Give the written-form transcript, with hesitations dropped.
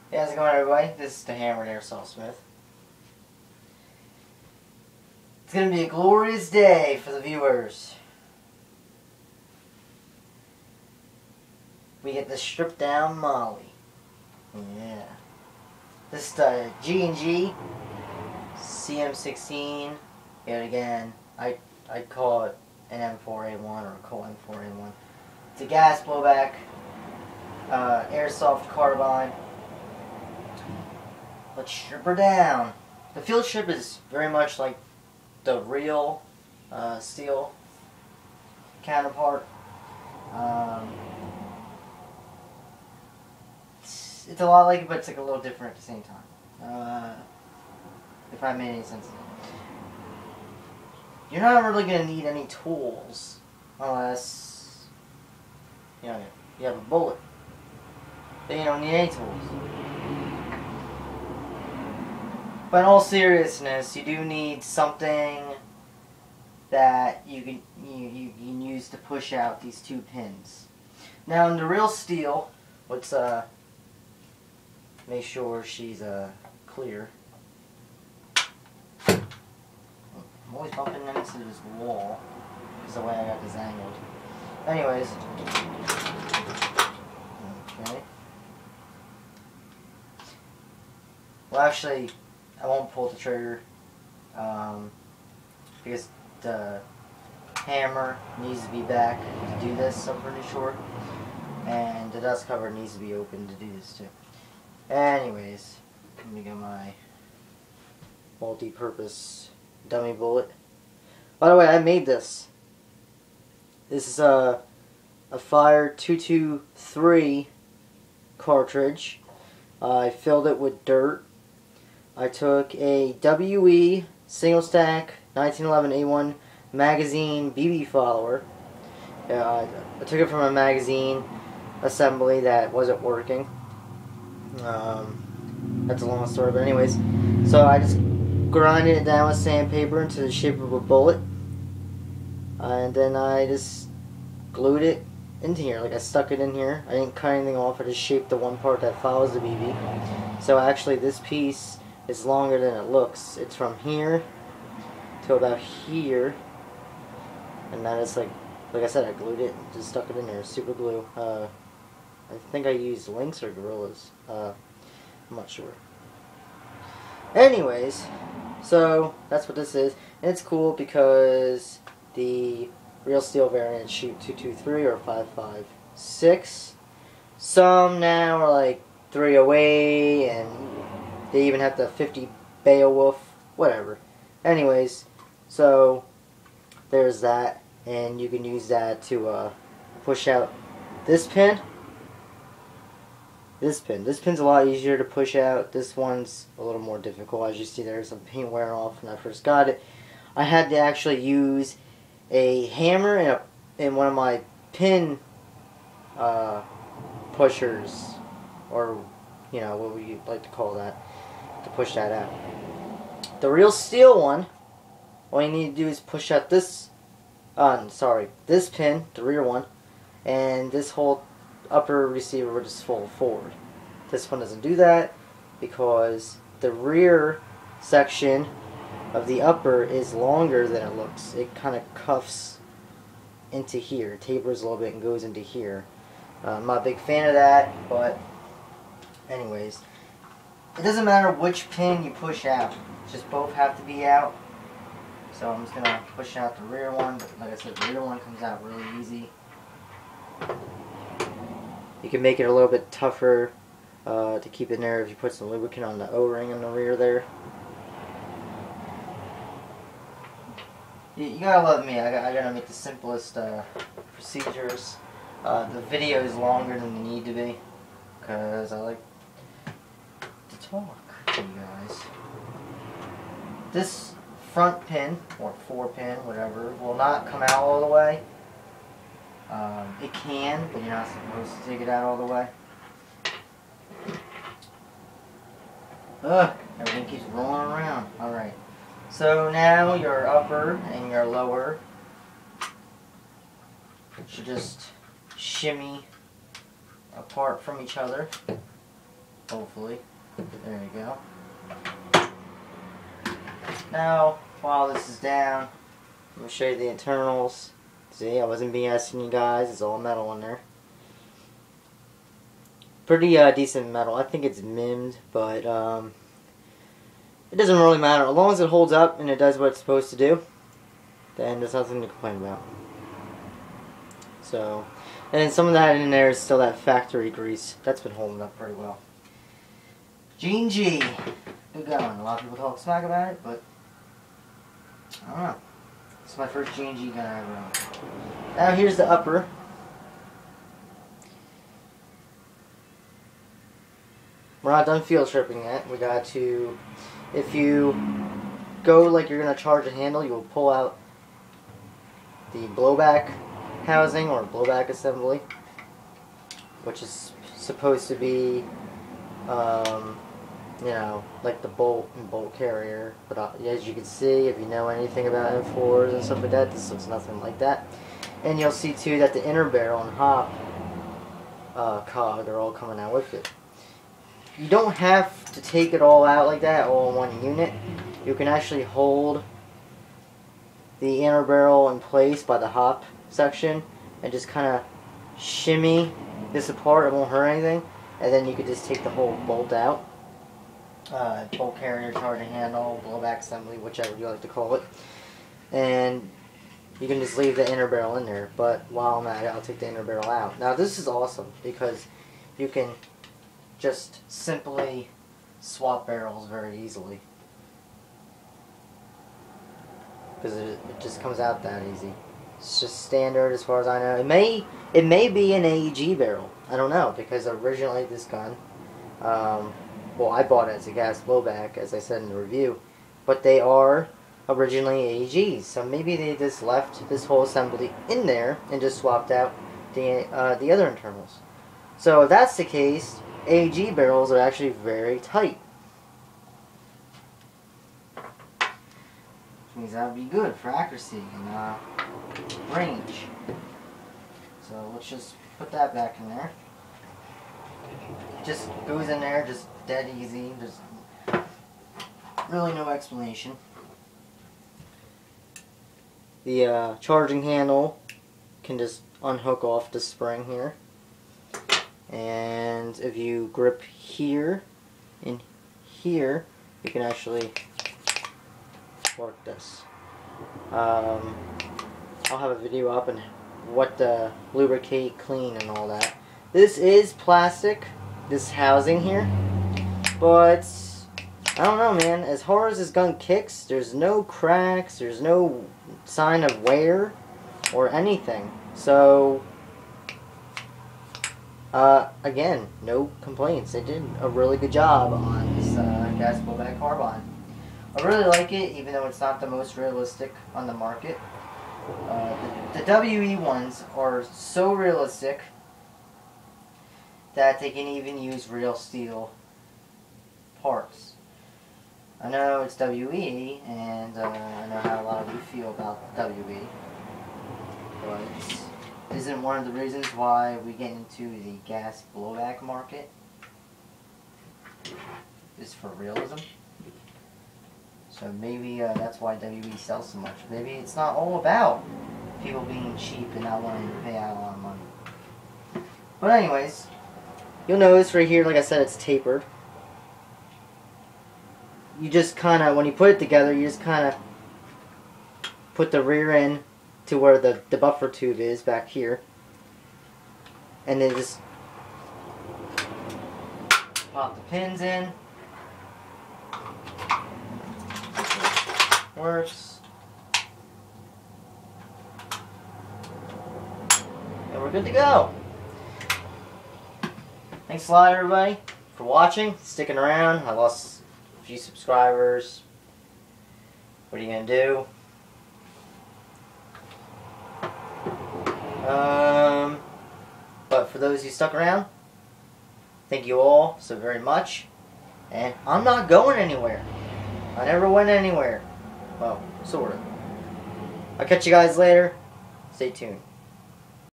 Hey, how's it going, everybody? This is the Hammered Airsoft Smith. It's going to be a glorious day for the viewers. We get the stripped down Molly. Yeah. This is the G&G CM16. Yet again, I'd call it an M4A1 or a Colt M4A1. It's a gas blowback, Airsoft Carbine. Let's strip her down. The field strip is very much like the real steel counterpart. It's a lot like it, but it's like a little different at the same time. If I made any sense. You're not really going to need any tools unless you have a bullet. Then you don't need any tools. But in all seriousness, you do need something that you can use to push out these two pins. Now in the real steel, let's make sure she's clear. I'm always bumping into this wall because the way I got this angled. Anyways, okay. Well, actually, I won't pull the trigger because the hammer needs to be back to do this, I'm pretty sure. And the dust cover needs to be open to do this too. Anyways, let me get my multi-purpose dummy bullet. By the way, I made this. This is a Fire 223 cartridge. I filled it with dirt. I took a WE single stack 1911 A1 magazine BB follower. I took it from a magazine assembly that wasn't working. That's a long story, but anyways. So I just grinded it down with sandpaper into the shape of a bullet. And then I just glued it into here. Like I stuck it in here. I didn't cut anything off. I just shaped the one part that follows the BB. So actually this piece is longer than it looks. It's from here to about here, and that is like I said, I glued it, just stuck it in there, super glue. I think I used Lynx or Gorillas. I'm not sure. Anyways, so that's what this is, and it's cool because the real steel variants shoot 223 or 5.56. Some now are like 308 and they even have the 50 Beowulf, whatever. Anyways, so there's that, and you can use that to push out this pin. This pin's a lot easier to push out. This one's a little more difficult. As you see, there's some paint wearing off when I first got it. I had to actually use a hammer and one of my pin pushers, or what would you like to call that, to push that out. The real steel one, all you need to do is push out this this pin, the rear one, and this whole upper receiver will just fold forward. This one doesn't do that because the rear section of the upper is longer than it looks. It kind of cuffs into here, tapers a little bit and goes into here. I'm not a big fan of that, but anyways, it doesn't matter which pin you push out, just both have to be out. So I'm just going to push out the rear one, but like I said, the rear one comes out really easy. You can make it a little bit tougher to keep in there if you put some lubricant on the O-ring in the rear there. You gotta love me, I gotta make the simplest procedures. The video is longer than they need to be, because I like to talk to you guys. This front pin, or 4-pin, whatever, will not come out all the way. It can, but you're not supposed to take it out all the way. Ugh, everything keeps rolling around. Alright, so now your upper and your lower should just shimmy apart from each other. hopefully. There you go. Now, while this is down, I'm going to show you the internals. See, I wasn't BSing you guys. It's all metal in there. Pretty decent metal. I think it's mimmed, but it doesn't really matter. As long as it holds up and it does what it's supposed to do, then there's nothing to complain about. So, and some of that in there is still that factory grease. That's been holding up pretty well. G&G. Good going. A lot of people talk smack about it, but I don't know. It's my first G&G gun I ever owned. Now here's the upper. We're not done field stripping yet. We got to, if you go like you're going to charge a handle, you'll pull out the blowback housing or blowback assembly, which is supposed to be, you know, like the bolt and bolt carrier. But as you can see, if you know anything about M4s and stuff like that, this looks nothing like that. And you'll see too that the inner barrel and hop cog are all coming out with it. You don't have to take it all out like that, all in one unit. You can actually hold the inner barrel in place by the hop section and just kind of shimmy this apart. It won't hurt anything. And then you could just take the whole bolt out. Bolt carrier, charging handle, blowback assembly, whichever you like to call it. And you can just leave the inner barrel in there. But while I'm at it, I'll take the inner barrel out. Now this is awesome because you can just simply swap barrels very easily. Because it just comes out that easy. It's just standard as far as I know. It may be an AEG barrel. I don't know, because originally this gun, well, I bought it as a gas blowback, as I said in the review, but they are originally AEGs. So maybe they just left this whole assembly in there and just swapped out the other internals. So if that's the case, AEG barrels are actually very tight. Which means that would be good for accuracy and range. So let's just put that back in there. Just goes in there, just dead easy. Just really no explanation. The charging handle can just unhook off the spring here. And if you grip here and here, you can actually work this. I'll have a video up on what to lubricate, clean, and all that. This is plastic, this housing here, but I don't know, man. As hard as this gun kicks, there's no cracks, there's no sign of wear or anything. So again, no complaints. They did a really good job on this gas blowback carbine. I really like it, even though it's not the most realistic on the market. The WE ones are so realistic that they can even use real steel parts. I know it's WE, and I know how a lot of you feel about WE, but isn't one of the reasons why we get into the gas blowback market is for realism. So maybe that's why WE sells so much. Maybe it's not all about people being cheap and not wanting to pay out a lot of money. But anyways, you'll notice right here, like I said, it's tapered. You just kind of, when you put it together, you just kind of put the rear end to where the buffer tube is back here. And then just pop the pins in. Works. And we're good to go. Thanks a lot, everybody, for watching, sticking around. I lost a few subscribers. What are you gonna do? But for those who stuck around, thank you all so very much. And I'm not going anywhere. I never went anywhere. Well, sort of. I'll catch you guys later. Stay tuned.